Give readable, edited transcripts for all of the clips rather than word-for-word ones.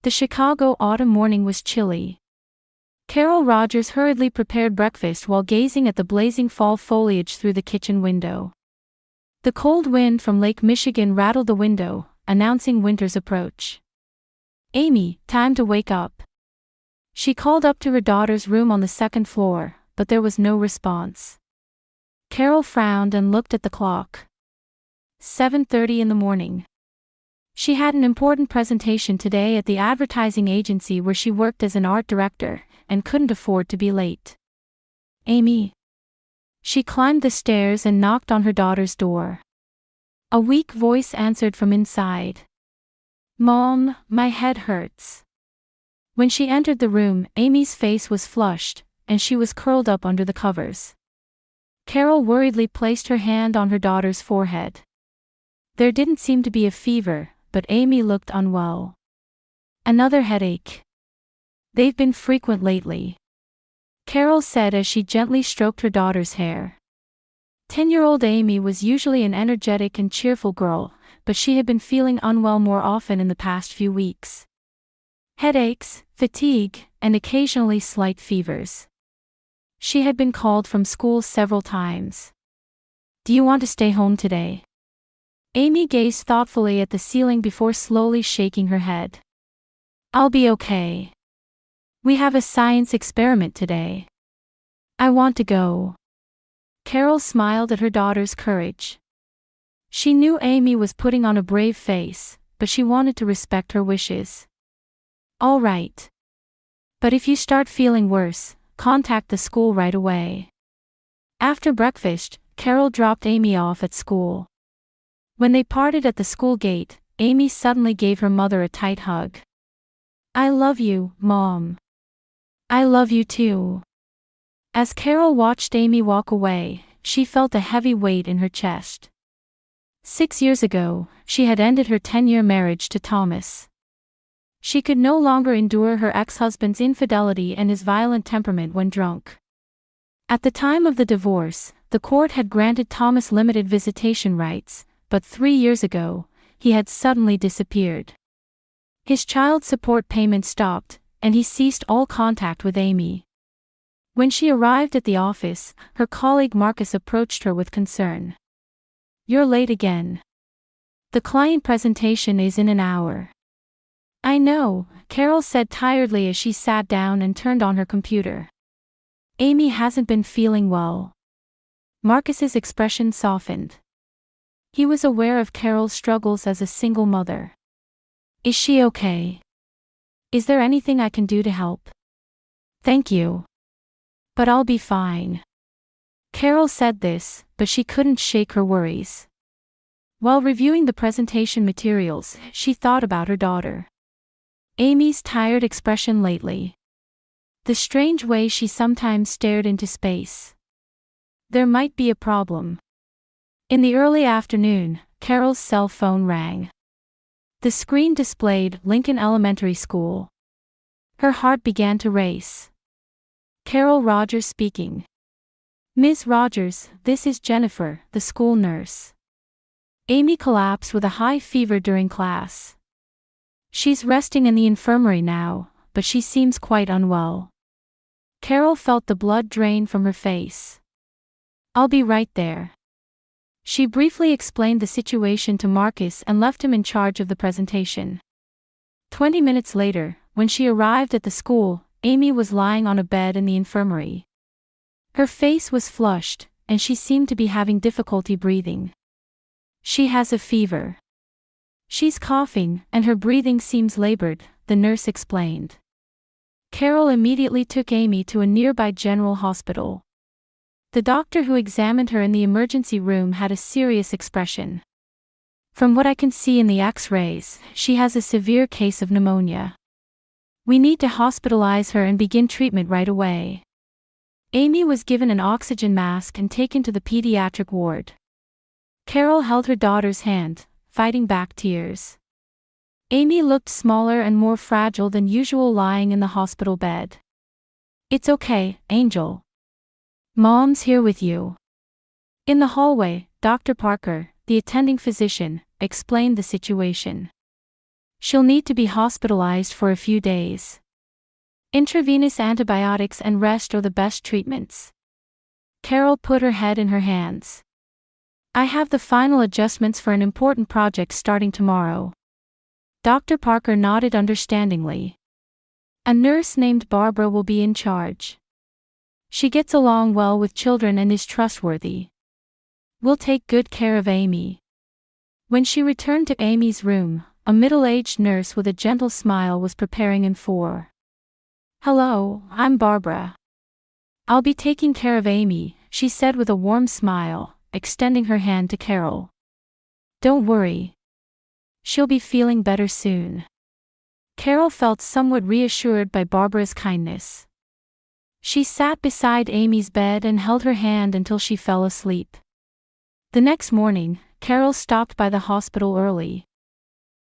The Chicago autumn morning was chilly. Carol Rogers hurriedly prepared breakfast while gazing at the blazing fall foliage through the kitchen window. The cold wind from Lake Michigan rattled the window, announcing winter's approach. "Amy, time to wake up." She called up to her daughter's room on the second floor, but there was no response. Carol frowned and looked at the clock. 7:30 in the morning. She had an important presentation today at the advertising agency where she worked as an art director, and couldn't afford to be late. "Amy." She climbed the stairs and knocked on her daughter's door. A weak voice answered from inside. "Mom, my head hurts." When she entered the room, Amy's face was flushed, and she was curled up under the covers. Carol worriedly placed her hand on her daughter's forehead. There didn't seem to be a fever, but Amy looked unwell. "Another headache. They've been frequent lately," Carol said as she gently stroked her daughter's hair. 10-year-old Amy was usually an energetic and cheerful girl, but she had been feeling unwell more often in the past few weeks. Headaches, fatigue, and occasionally slight fevers. She had been called from school several times. "Do you want to stay home today?" Amy gazed thoughtfully at the ceiling before slowly shaking her head. "I'll be okay. We have a science experiment today. I want to go." Carol smiled at her daughter's courage. She knew Amy was putting on a brave face, but she wanted to respect her wishes. "All right. But if you start feeling worse, contact the school right away." After breakfast, Carol dropped Amy off at school. When they parted at the school gate, Amy suddenly gave her mother a tight hug. "I love you, Mom." "I love you too." As Carol watched Amy walk away, she felt a heavy weight in her chest. 6 years ago, she had ended her 10-year marriage to Thomas. She could no longer endure her ex-husband's infidelity and his violent temperament when drunk. At the time of the divorce, the court had granted Thomas limited visitation rights, but 3 years ago, he had suddenly disappeared. His child support payment stopped, and he ceased all contact with Amy. When she arrived at the office, her colleague Marcus approached her with concern. "You're late again. The client presentation is in an hour." "I know," Carol said tiredly as she sat down and turned on her computer. "Amy hasn't been feeling well." Marcus's expression softened. He was aware of Carol's struggles as a single mother. "Is she okay? Is there anything I can do to help?" "Thank you. But I'll be fine." Carol said this, but she couldn't shake her worries. While reviewing the presentation materials, she thought about her daughter. Amy's tired expression lately. The strange way she sometimes stared into space. There might be a problem. In the early afternoon, Carol's cell phone rang. The screen displayed Lincoln Elementary School. Her heart began to race. Carol Rogers speaking. "Ms. Rogers, this is Jennifer, the school nurse. Amy collapsed with a high fever during class. She's resting in the infirmary now, but she seems quite unwell." Carol felt the blood drain from her face. "I'll be right there." She briefly explained the situation to Marcus and left him in charge of the presentation. 20 minutes later, when she arrived at the school, Amy was lying on a bed in the infirmary. Her face was flushed, and she seemed to be having difficulty breathing. "She has a fever. She's coughing, and her breathing seems labored," the nurse explained. Carol immediately took Amy to a nearby general hospital. The doctor who examined her in the emergency room had a serious expression. "From what I can see in the X-rays, she has a severe case of pneumonia. We need to hospitalize her and begin treatment right away." Amy was given an oxygen mask and taken to the pediatric ward. Carol held her daughter's hand, fighting back tears. Amy looked smaller and more fragile than usual lying in the hospital bed. "It's okay, Angel. Mom's here with you." In the hallway, Dr. Parker, the attending physician, explained the situation. She'll need to be hospitalized for a few days. Intravenous antibiotics and rest are the best treatments. Carol put her head in her hands. I have the final adjustments for an important project starting tomorrow. Dr. Parker nodded understandingly. A nurse named Barbara will be in charge. She gets along well with children and is trustworthy. We'll take good care of Amy. When she returned to Amy's room, a middle-aged nurse with a gentle smile was preparing in for. Hello, I'm Barbara. I'll be taking care of Amy, she said with a warm smile, extending her hand to Carol. Don't worry. She'll be feeling better soon. Carol felt somewhat reassured by Barbara's kindness. She sat beside Amy's bed and held her hand until she fell asleep. The next morning, Carol stopped by the hospital early.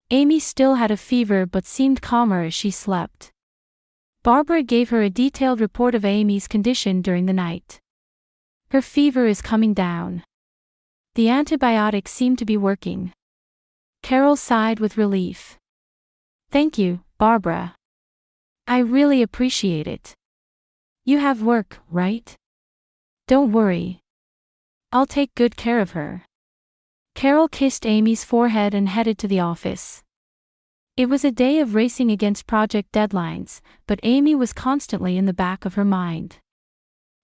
Amy still had a fever but seemed calmer as she slept. Barbara gave her a detailed report of Amy's condition during the night. Her fever is coming down. The antibiotics seem to be working. Carol sighed with relief. Thank you, Barbara. I really appreciate it. You have work, right? Don't worry. I'll take good care of her. Carol kissed Amy's forehead and headed to the office. It was a day of racing against project deadlines, but Amy was constantly in the back of her mind.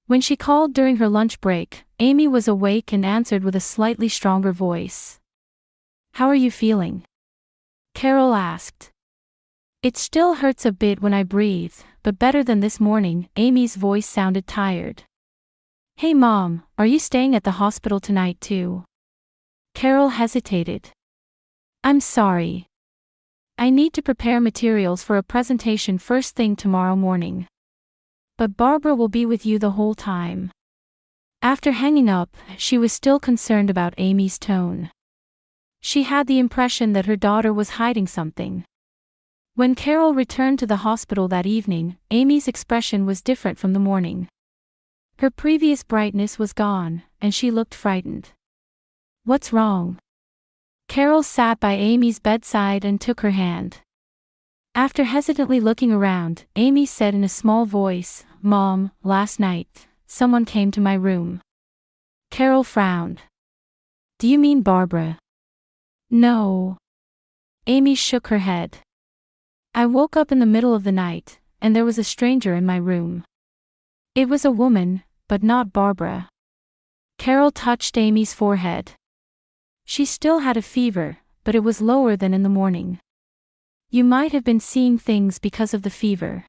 When she called during her lunch break, Amy was awake and answered with a slightly stronger voice. How are you feeling? Carol asked. It still hurts a bit when I breathe, but better than this morning. Amy's voice sounded tired. Hey Mom, are you staying at the hospital tonight too? Carol hesitated. I'm sorry. I need to prepare materials for a presentation first thing tomorrow morning. But Barbara will be with you the whole time. After hanging up, she was still concerned about Amy's tone. She had the impression that her daughter was hiding something. When Carol returned to the hospital that evening, Amy's expression was different from the morning. Her previous brightness was gone, and she looked frightened. What's wrong? Carol sat by Amy's bedside and took her hand. After hesitantly looking around, Amy said in a small voice, Mom, last night, someone came to my room. Carol frowned. Do you mean Barbara? No. Amy shook her head. I woke up in the middle of the night, and there was a stranger in my room. It was a woman, but not Barbara. Carol touched Amy's forehead. She still had a fever, but it was lower than in the morning. You might have been seeing things because of the fever.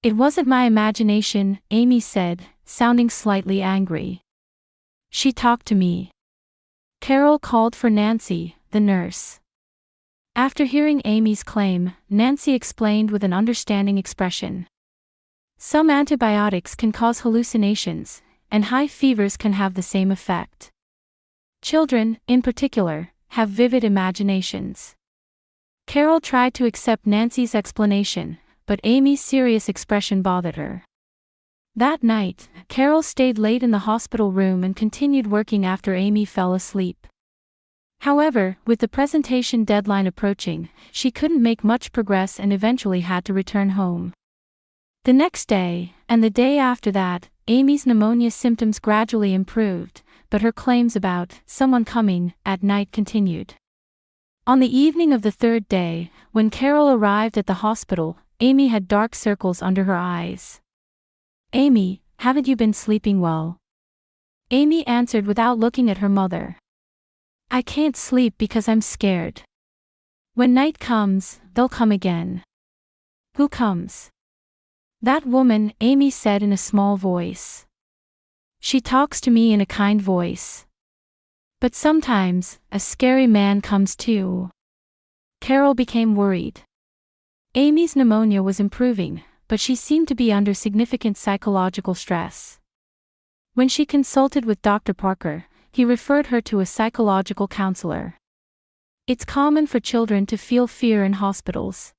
It wasn't my imagination, Amy said, sounding slightly angry. She talked to me. Carol called for Nancy, the nurse. After hearing Amy's claim, Nancy explained with an understanding expression. Some antibiotics can cause hallucinations, and high fevers can have the same effect. Children, in particular, have vivid imaginations. Carol tried to accept Nancy's explanation, but Amy's serious expression bothered her. That night, Carol stayed late in the hospital room and continued working after Amy fell asleep. However, with the presentation deadline approaching, she couldn't make much progress and eventually had to return home. The next day, and the day after that, Amy's pneumonia symptoms gradually improved, but her claims about someone coming at night continued. On the evening of the third day, when Carol arrived at the hospital, Amy had dark circles under her eyes. Amy, haven't you been sleeping well? Amy answered without looking at her mother. I can't sleep because I'm scared. When night comes, they'll come again. Who comes? That woman, Amy said in a small voice. She talks to me in a kind voice. But sometimes, a scary man comes too. Carol became worried. Amy's pneumonia was improving, but she seemed to be under significant psychological stress. When she consulted with Dr. Parker, he referred her to a psychological counselor. It's common for children to feel fear in hospitals.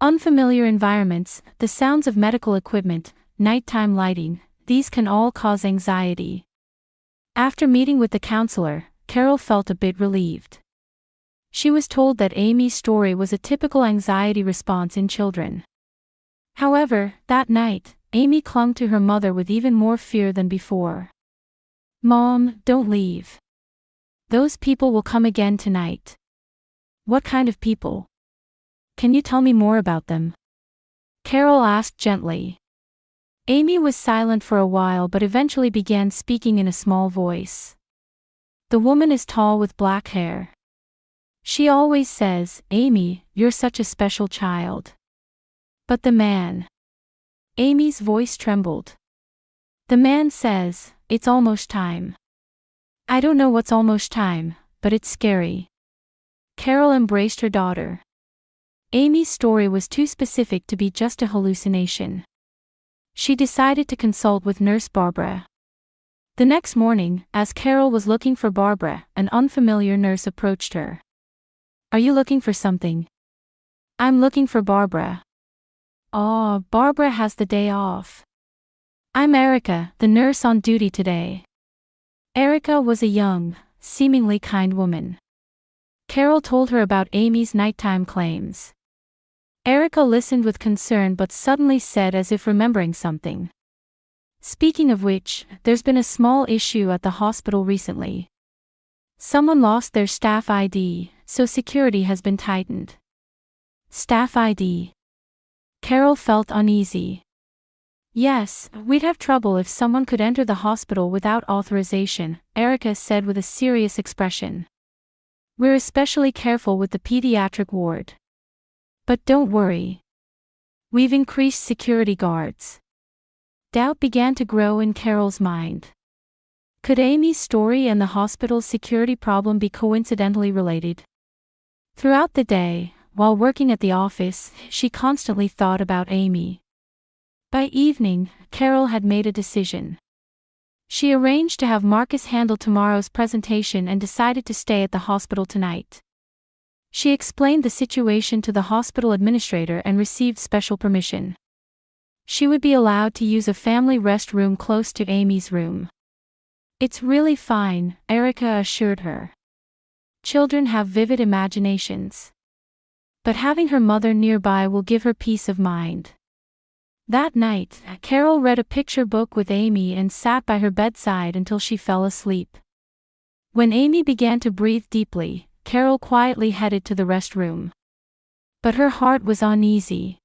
Unfamiliar environments, the sounds of medical equipment, nighttime lighting, these can all cause anxiety. After meeting with the counselor, Carol felt a bit relieved. She was told that Amy's story was a typical anxiety response in children. However, that night, Amy clung to her mother with even more fear than before. "Mom, don't leave. Those people will come again tonight." "What kind of people? Can you tell me more about them?" Carol asked gently. Amy was silent for a while but eventually began speaking in a small voice. "The woman is tall with black hair. She always says, 'Amy, you're such a special child.' But the man..." Amy's voice trembled. "The man says, 'It's almost time.' I don't know what's almost time, but it's scary." Carol embraced her daughter. Amy's story was too specific to be just a hallucination. She decided to consult with Nurse Barbara. The next morning, as Carol was looking for Barbara, an unfamiliar nurse approached her. "Are you looking for something?" "I'm looking for Barbara." "Oh, Barbara has the day off." "I'm Erica, the nurse on duty today." Erica was a young, seemingly kind woman. Carol told her about Amy's nighttime claims. Erica listened with concern but suddenly said as if remembering something. "Speaking of which, there's been a small issue at the hospital recently. Someone lost their staff ID, so security has been tightened." "Staff ID?" Carol felt uneasy. "Yes, we'd have trouble if someone could enter the hospital without authorization," Erica said with a serious expression. "We're especially careful with the pediatric ward. But don't worry. We've increased security guards." Doubt began to grow in Carol's mind. Could Amy's story and the hospital's security problem be coincidentally related? Throughout the day, while working at the office, she constantly thought about Amy. By evening, Carol had made a decision. She arranged to have Marcus handle tomorrow's presentation and decided to stay at the hospital tonight. She explained the situation to the hospital administrator and received special permission. She would be allowed to use a family rest room close to Amy's room. "It's really fine," Erica assured her. "Children have vivid imaginations. But having her mother nearby will give her peace of mind." That night, Carol read a picture book with Amy and sat by her bedside until she fell asleep. When Amy began to breathe deeply, Carol quietly headed to the restroom. But her heart was uneasy.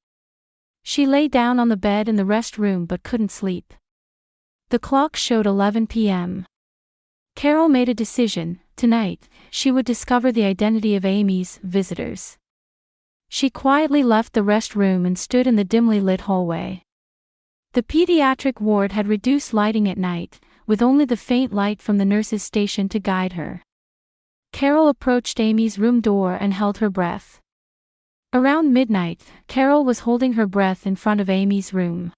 She lay down on the bed in the restroom but couldn't sleep. The clock showed 11 p.m. Carol made a decision. Tonight, she would discover the identity of Amy's visitors. She quietly left the restroom and stood in the dimly lit hallway. The pediatric ward had reduced lighting at night, with only the faint light from the nurse's station to guide her. Carol approached Amy's room door and held her breath. Around midnight, Carol was holding her breath in front of Amy's room.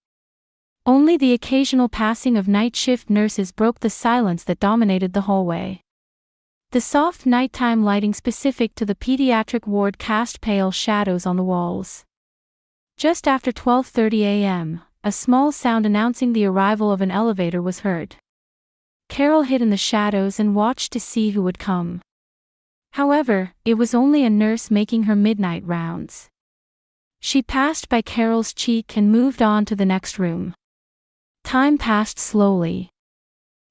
Only the occasional passing of night shift nurses broke the silence that dominated the hallway. The soft nighttime lighting specific to the pediatric ward cast pale shadows on the walls. Just after 12:30 a.m., a small sound announcing the arrival of an elevator was heard. Carol hid in the shadows and watched to see who would come. However, it was only a nurse making her midnight rounds. She passed by Carol's cheek and moved on to the next room. Time passed slowly.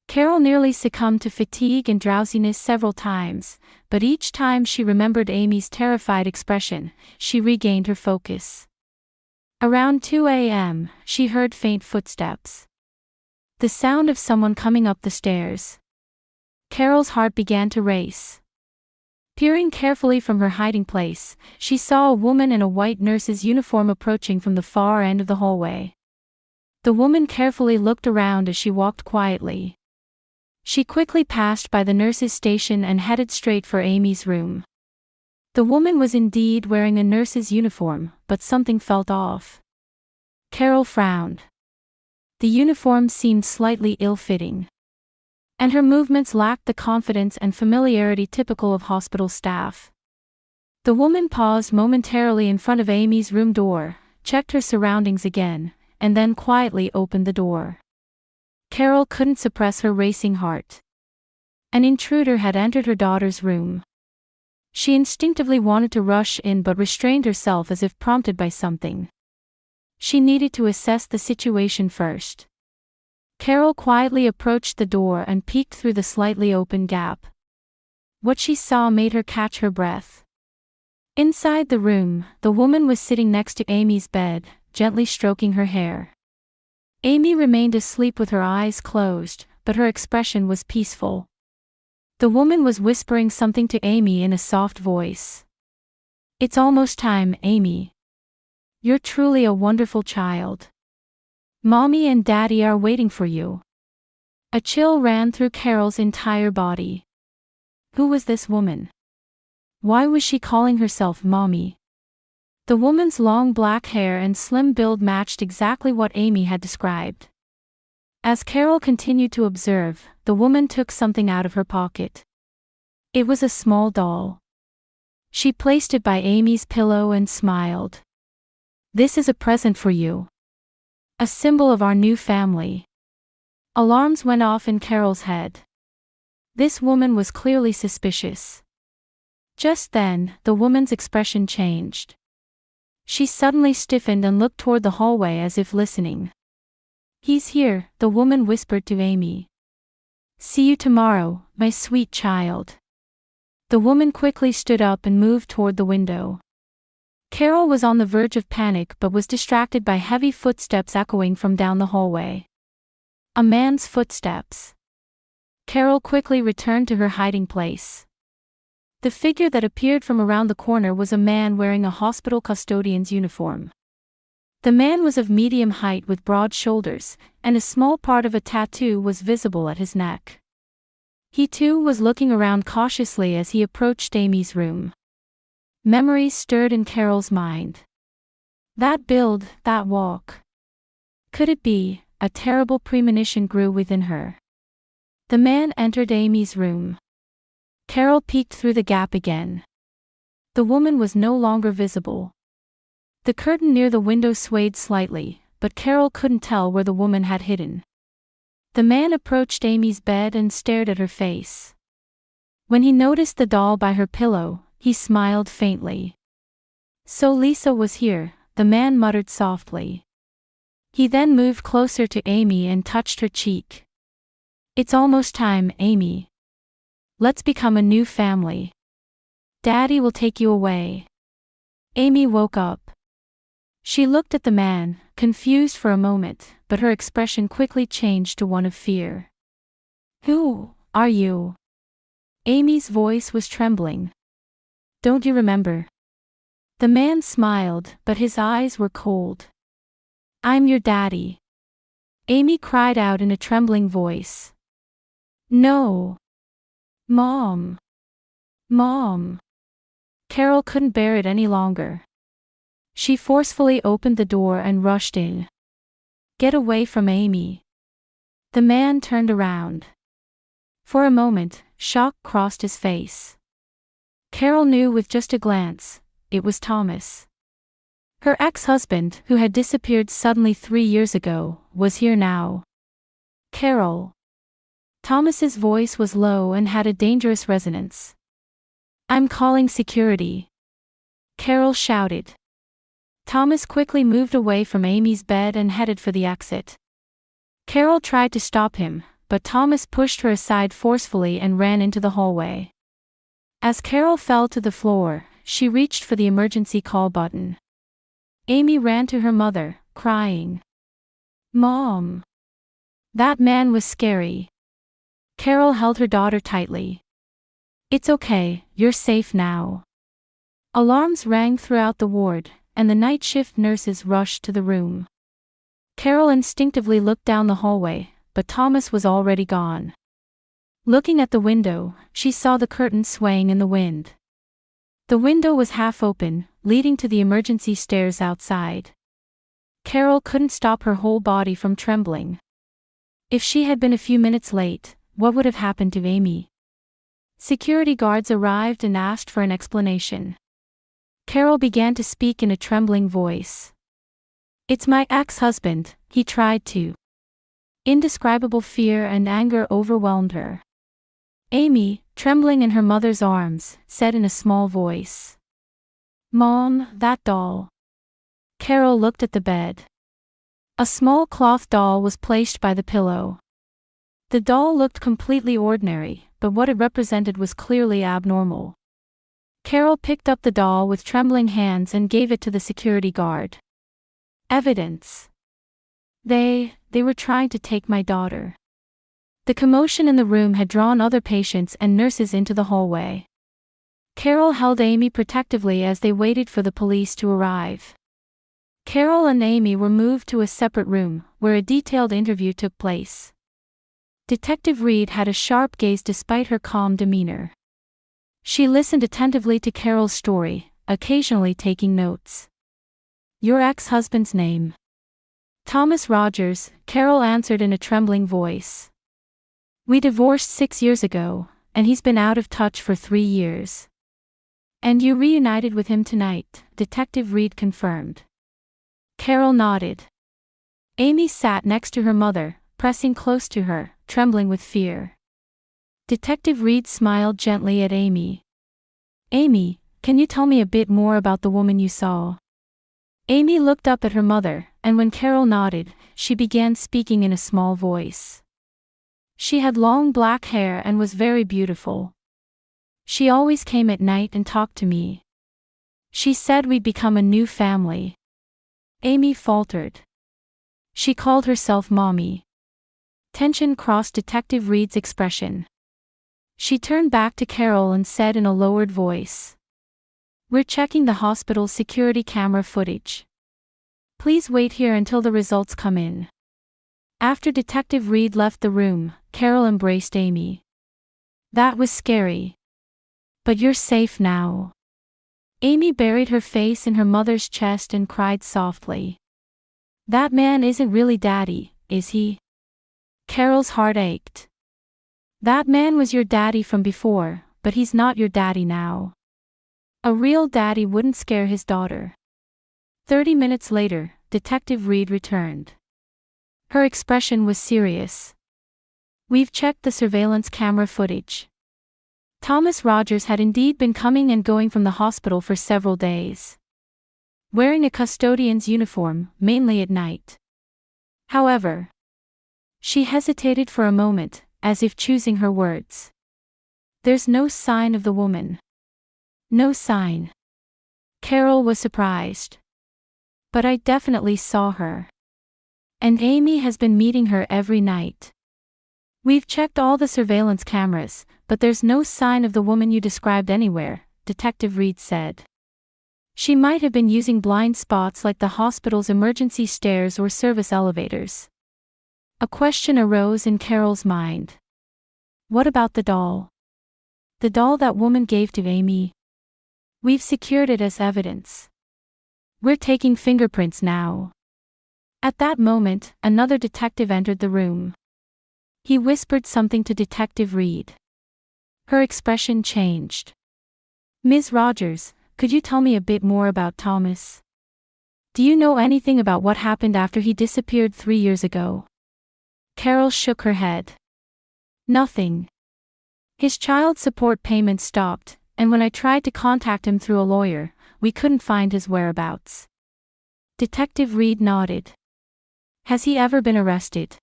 Carol nearly succumbed to fatigue and drowsiness several times, but each time she remembered Amy's terrified expression, she regained her focus. Around 2 a.m., she heard faint footsteps. The sound of someone coming up the stairs. Carol's heart began to race. Peering carefully from her hiding place, she saw a woman in a white nurse's uniform approaching from the far end of the hallway. The woman carefully looked around as she walked quietly. She quickly passed by the nurse's station and headed straight for Amy's room. The woman was indeed wearing a nurse's uniform, but something felt off. Carol frowned. The uniform seemed slightly ill-fitting. And her movements lacked the confidence and familiarity typical of hospital staff. The woman paused momentarily in front of Amy's room door, checked her surroundings again, and then quietly opened the door. Carol couldn't suppress her racing heart. An intruder had entered her daughter's room. She instinctively wanted to rush in but restrained herself as if prompted by something. She needed to assess the situation first. Carol quietly approached the door and peeked through the slightly open gap. What she saw made her catch her breath. Inside the room, the woman was sitting next to Amy's bed, gently stroking her hair. Amy remained asleep with her eyes closed, but her expression was peaceful. The woman was whispering something to Amy in a soft voice. "It's almost time, Amy. You're truly a wonderful child. Mommy and Daddy are waiting for you." A chill ran through Carol's entire body. Who was this woman? Why was she calling herself Mommy? The woman's long black hair and slim build matched exactly what Amy had described. As Carol continued to observe, the woman took something out of her pocket. It was a small doll. She placed it by Amy's pillow and smiled. "This is a present for you. A symbol of our new family." Alarms went off in Carol's head. This woman was clearly suspicious. Just then, the woman's expression changed. She suddenly stiffened and looked toward the hallway as if listening. "He's here," the woman whispered to Amy. "See you tomorrow, my sweet child." The woman quickly stood up and moved toward the window. Carol was on the verge of panic but was distracted by heavy footsteps echoing from down the hallway. A man's footsteps. Carol quickly returned to her hiding place. The figure that appeared from around the corner was a man wearing a hospital custodian's uniform. The man was of medium height with broad shoulders, and a small part of a tattoo was visible at his neck. He too was looking around cautiously as he approached Amy's room. Memories stirred in Carol's mind. That build, that walk. Could it be? A terrible premonition grew within her. The man entered Amy's room. Carol peeked through the gap again. The woman was no longer visible. The curtain near the window swayed slightly, but Carol couldn't tell where the woman had hidden. The man approached Amy's bed and stared at her face. When he noticed the doll by her pillow, he smiled faintly. "So Lisa was here," the man muttered softly. He then moved closer to Amy and touched her cheek. "It's almost time, Amy. Let's become a new family. Daddy will take you away." Amy woke up. She looked at the man, confused for a moment, but her expression quickly changed to one of fear. "Who are you?" Amy's voice was trembling. "Don't you remember?" The man smiled, but his eyes were cold. "I'm your daddy." Amy cried out in a trembling voice. "No. Mom. Mom." Carol couldn't bear it any longer. She forcefully opened the door and rushed in. "Get away from Amy." The man turned around. For a moment, shock crossed his face. Carol knew with just a glance, it was Thomas. Her ex-husband, who had disappeared suddenly 3 years ago, was here now. "Carol." Thomas's voice was low and had a dangerous resonance. "I'm calling security." Carol shouted. Thomas quickly moved away from Amy's bed and headed for the exit. Carol tried to stop him, but Thomas pushed her aside forcefully and ran into the hallway. As Carol fell to the floor, she reached for the emergency call button. Amy ran to her mother, crying. "Mom." That man was scary. Carol held her daughter tightly. "It's okay, you're safe now." Alarms rang throughout the ward, and the night shift nurses rushed to the room. Carol instinctively looked down the hallway, but Thomas was already gone. Looking at the window, she saw the curtain swaying in the wind. The window was half open, leading to the emergency stairs outside. Carol couldn't stop her whole body from trembling. If she had been a few minutes late, what would have happened to Amy? Security guards arrived and asked for an explanation. Carol began to speak in a trembling voice. "It's my ex-husband," he tried to. Indescribable fear and anger overwhelmed her. "Amy, trembling in her mother's arms, said in a small voice. "Mom, that doll." Carol looked at the bed. A small cloth doll was placed by the pillow. The doll looked completely ordinary, but what it represented was clearly abnormal. Carol picked up the doll with trembling hands and gave it to the security guard. "Evidence. They were trying to take my daughter." The commotion in the room had drawn other patients and nurses into the hallway. Carol held Amy protectively as they waited for the police to arrive. Carol and Amy were moved to a separate room, where a detailed interview took place. Detective Reed had a sharp gaze despite her calm demeanor. She listened attentively to Carol's story, occasionally taking notes. "Your ex-husband's name?" "Thomas Rogers," Carol answered in a trembling voice. "We divorced 6 years ago, and he's been out of touch for 3 years." "And you reunited with him tonight," Detective Reed confirmed. Carol nodded. Amy sat next to her mother, pressing close to her, trembling with fear. Detective Reed smiled gently at Amy. "Amy, can you tell me a bit more about the woman you saw?" Amy looked up at her mother, and when Carol nodded, she began speaking in a small voice. "She had long black hair and was very beautiful. She always came at night and talked to me. She said we'd become a new family." Amy faltered. She called herself Mommy. Tension crossed Detective Reed's expression. She turned back to Carol and said in a lowered voice, "We're checking the hospital's security camera footage. Please wait here until the results come in." After Detective Reed left the room, Carol embraced Amy. "That was scary. But you're safe now." Amy buried her face in her mother's chest and cried softly. "That man isn't really Daddy, is he?" Carol's heart ached. "That man was your daddy from before, but he's not your daddy now. A real daddy wouldn't scare his daughter." 30 minutes later, Detective Reed returned. Her expression was serious. "We've checked the surveillance camera footage. Thomas Rogers had indeed been coming and going from the hospital for several days, wearing a custodian's uniform, mainly at night. However," she hesitated for a moment, as if choosing her words, "there's no sign of the woman." "No sign." Carol was surprised. "But I definitely saw her. And Amy has been meeting her every night. We've checked all the surveillance cameras, but there's no sign of the woman you described anywhere," Detective Reed said. "She might have been using blind spots like the hospital's emergency stairs or service elevators." A question arose in Carol's mind. "What about the doll? The doll that woman gave to Amy? We've secured it as evidence. We're taking fingerprints now." At that moment, another detective entered the room. He whispered something to Detective Reed. Her expression changed. "Ms. Rogers, could you tell me a bit more about Thomas? Do you know anything about what happened after he disappeared 3 years ago?" Carol shook her head. "Nothing. His child support payments stopped, and when I tried to contact him through a lawyer, we couldn't find his whereabouts." Detective Reed nodded. "Has he ever been arrested?"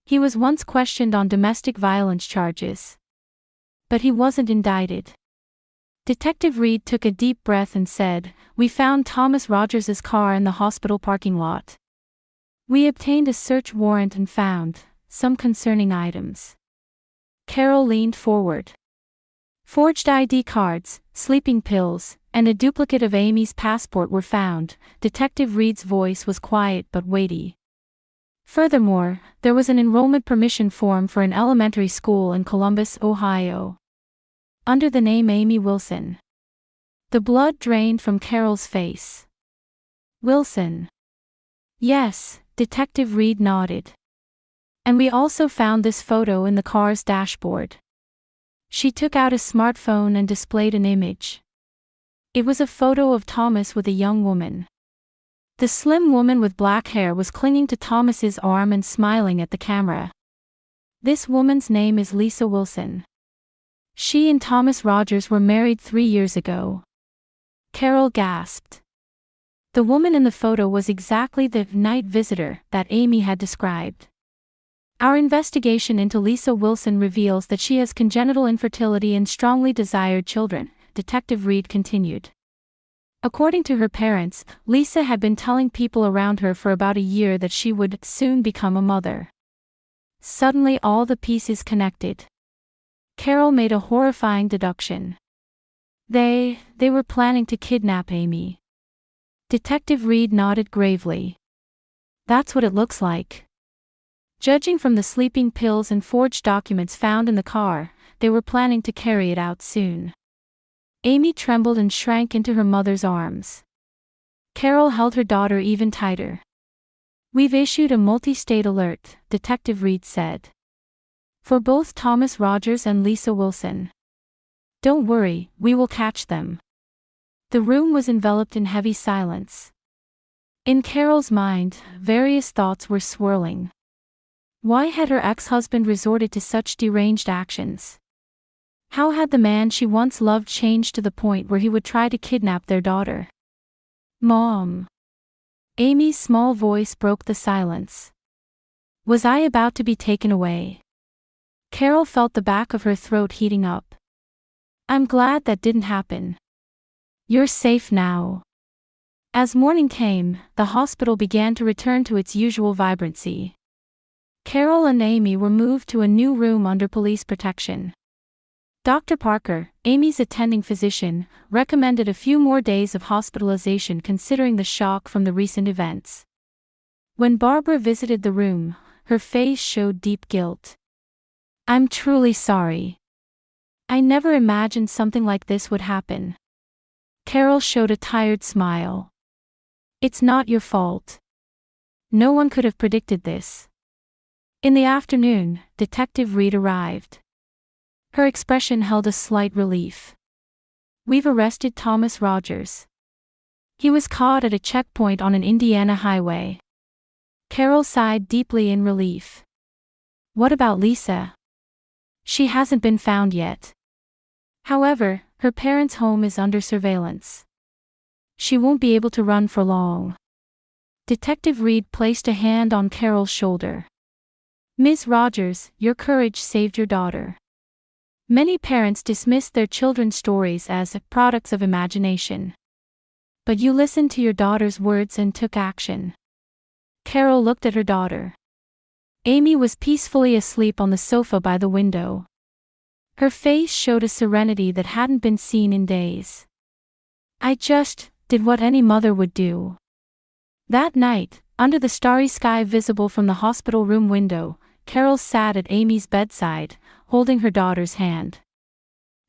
"He was once questioned on domestic violence charges. But he wasn't indicted." Detective Reed took a deep breath and said, "We found Thomas Rogers's car in the hospital parking lot. We obtained a search warrant and found some concerning items." Carol leaned forward. Forged ID cards, sleeping pills, and a duplicate of Amy's passport were found. Detective Reed's voice was quiet but weighty. Furthermore, there was an enrollment permission form for an elementary school in Columbus, Ohio, under the name Amy Wilson. The blood drained from Carol's face. "Wilson?" "Yes," Detective Reed nodded. "And we also found this photo in the car's dashboard." She took out a smartphone and displayed an image. It was a photo of Thomas with a young woman. The slim woman with black hair was clinging to Thomas's arm and smiling at the camera. "This woman's name is Lisa Wilson. She and Thomas Rogers were married 3 years ago. Carol gasped. The woman in the photo was exactly the night visitor that Amy had described. Our investigation into Lisa Wilson reveals that she has congenital infertility and strongly desired children, Detective Reed continued. According to her parents, Lisa had been telling people around her for about a year that she would soon become a mother. Suddenly all the pieces connected. Carol made a horrifying deduction. They were planning to kidnap Amy. Detective Reed nodded gravely. That's what it looks like. Judging from the sleeping pills and forged documents found in the car, they were planning to carry it out soon. Amy trembled and shrank into her mother's arms. Carol held her daughter even tighter. We've issued a multi-state alert, Detective Reed said. For both Thomas Rogers and Lisa Wilson. Don't worry, we will catch them. The room was enveloped in heavy silence. In Carol's mind, various thoughts were swirling. Why had her ex-husband resorted to such deranged actions? How had the man she once loved changed to the point where he would try to kidnap their daughter? Mom. Amy's small voice broke the silence. Was I about to be taken away? Carol felt the back of her throat heating up. I'm glad that didn't happen. You're safe now. As morning came, the hospital began to return to its usual vibrancy. Carol and Amy were moved to a new room under police protection. Dr. Parker, Amy's attending physician, recommended a few more days of hospitalization considering the shock from the recent events. When Barbara visited the room, her face showed deep guilt. I'm truly sorry. I never imagined something like this would happen. Carol showed a tired smile. It's not your fault. No one could have predicted this. In the afternoon, Detective Reed arrived. Her expression held a slight relief. We've arrested Thomas Rogers. He was caught at a checkpoint on an Indiana highway. Carol sighed deeply in relief. What about Lisa? She hasn't been found yet. However, her parents' home is under surveillance. She won't be able to run for long. Detective Reed placed a hand on Carol's shoulder. Ms. Rogers, your courage saved your daughter. Many parents dismiss their children's stories as products of imagination. But you listened to your daughter's words and took action. Carol looked at her daughter. Amy was peacefully asleep on the sofa by the window. Her face showed a serenity that hadn't been seen in days. I just did what any mother would do. That night, under the starry sky visible from the hospital room window, Carol sat at Amy's bedside, holding her daughter's hand.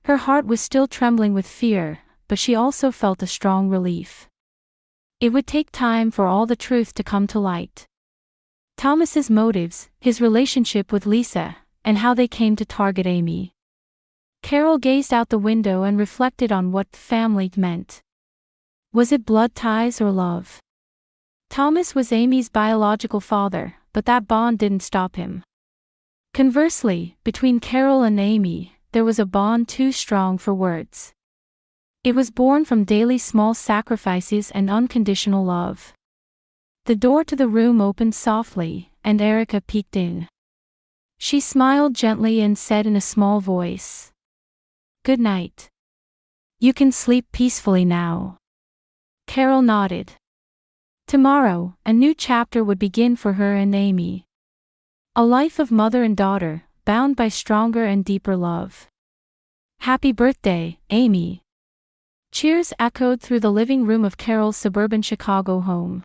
Her heart was still trembling with fear, but she also felt a strong relief. It would take time for all the truth to come to light. Thomas's motives, his relationship with Lisa, and how they came to target Amy. Carol gazed out the window and reflected on what family meant. Was it blood ties or love? Thomas was Amy's biological father, but that bond didn't stop him. Conversely, between Carol and Amy, there was a bond too strong for words. It was born from daily small sacrifices and unconditional love. The door to the room opened softly, and Erica peeked in. She smiled gently and said in a small voice, "Good night. You can sleep peacefully now." Carol nodded. Tomorrow, a new chapter would begin for her and Amy. A life of mother and daughter, bound by stronger and deeper love. Happy birthday, Amy. Cheers echoed through the living room of Carol's suburban Chicago home.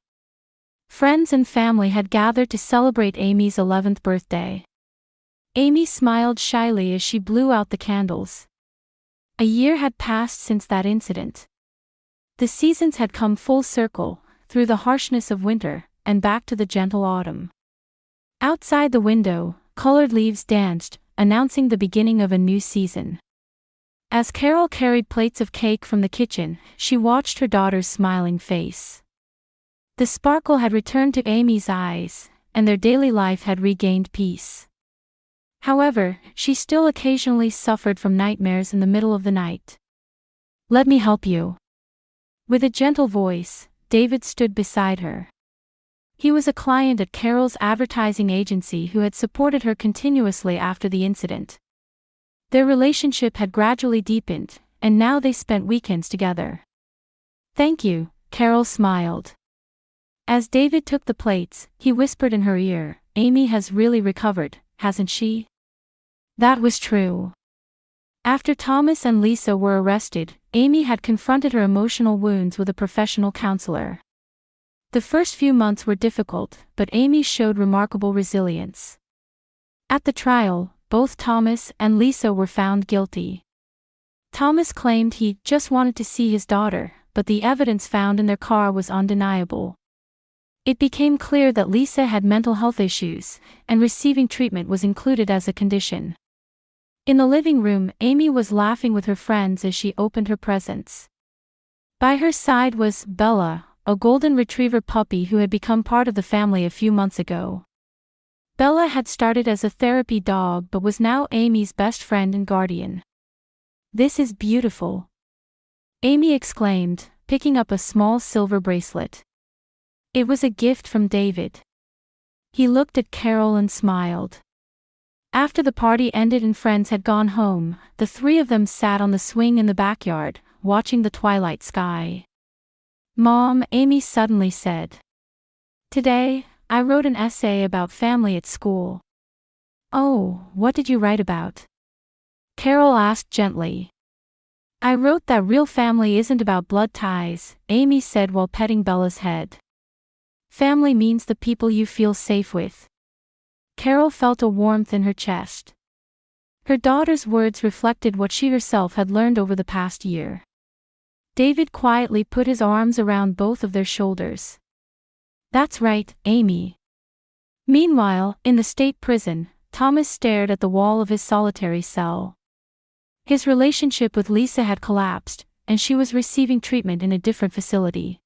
Friends and family had gathered to celebrate Amy's 11th birthday. Amy smiled shyly as she blew out the candles. A year had passed since that incident. The seasons had come full circle, through the harshness of winter, and back to the gentle autumn. Outside the window, colored leaves danced, announcing the beginning of a new season. As Carol carried plates of cake from the kitchen, she watched her daughter's smiling face. The sparkle had returned to Amy's eyes, and their daily life had regained peace. However, she still occasionally suffered from nightmares in the middle of the night. "Let me help you." With a gentle voice, David stood beside her. He was a client at Carol's advertising agency who had supported her continuously after the incident. Their relationship had gradually deepened, and now they spent weekends together. "Thank you," Carol smiled. As David took the plates, he whispered in her ear, "Amy has really recovered, hasn't she?" That was true. After Thomas and Lisa were arrested, Amy had confronted her emotional wounds with a professional counselor. The first few months were difficult, but Amy showed remarkable resilience. At the trial, both Thomas and Lisa were found guilty. Thomas claimed he just wanted to see his daughter, but the evidence found in their car was undeniable. It became clear that Lisa had mental health issues, and receiving treatment was included as a condition. In the living room, Amy was laughing with her friends as she opened her presents. By her side was Bella, a golden retriever puppy who had become part of the family a few months ago. Bella had started as a therapy dog but was now Amy's best friend and guardian. "This is beautiful," Amy exclaimed, picking up a small silver bracelet. It was a gift from David. He looked at Carol and smiled. After the party ended and friends had gone home, the three of them sat on the swing in the backyard, watching the twilight sky. "Mom," Amy suddenly said. "Today, I wrote an essay about family at school." "Oh, what did you write about?" Carol asked gently. "I wrote that real family isn't about blood ties," Amy said while petting Bella's head. "Family means the people you feel safe with." Carol felt a warmth in her chest. Her daughter's words reflected what she herself had learned over the past year. David quietly put his arms around both of their shoulders. "That's right, Amy." Meanwhile, in the state prison, Thomas stared at the wall of his solitary cell. His relationship with Lisa had collapsed, and she was receiving treatment in a different facility.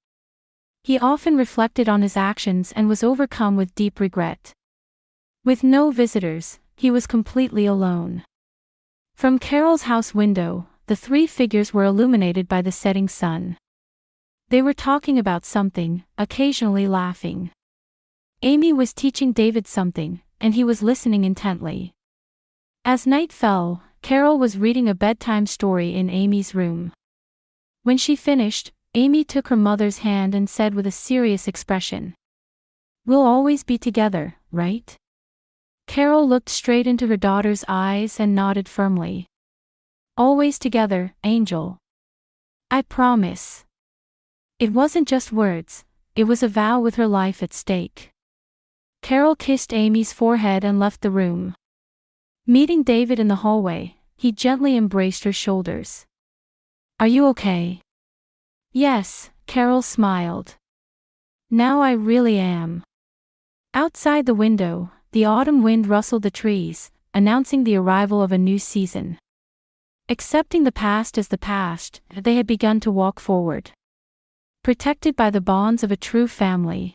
He often reflected on his actions and was overcome with deep regret. With no visitors, he was completely alone. From Carol's house window, the three figures were illuminated by the setting sun. They were talking about something, occasionally laughing. Amy was teaching David something, and he was listening intently. As night fell, Carol was reading a bedtime story in Amy's room. When she finished, Amy took her mother's hand and said with a serious expression, "We'll always be together, right?" Carol looked straight into her daughter's eyes and nodded firmly. "Always together, Angel. I promise." It wasn't just words, it was a vow with her life at stake. Carol kissed Amy's forehead and left the room. Meeting David in the hallway, he gently embraced her shoulders. "Are you okay?" "Yes," Carol smiled. "Now I really am." Outside the window, the autumn wind rustled the trees, announcing the arrival of a new season. Accepting the past as the past, they had begun to walk forward. Protected by the bonds of a true family.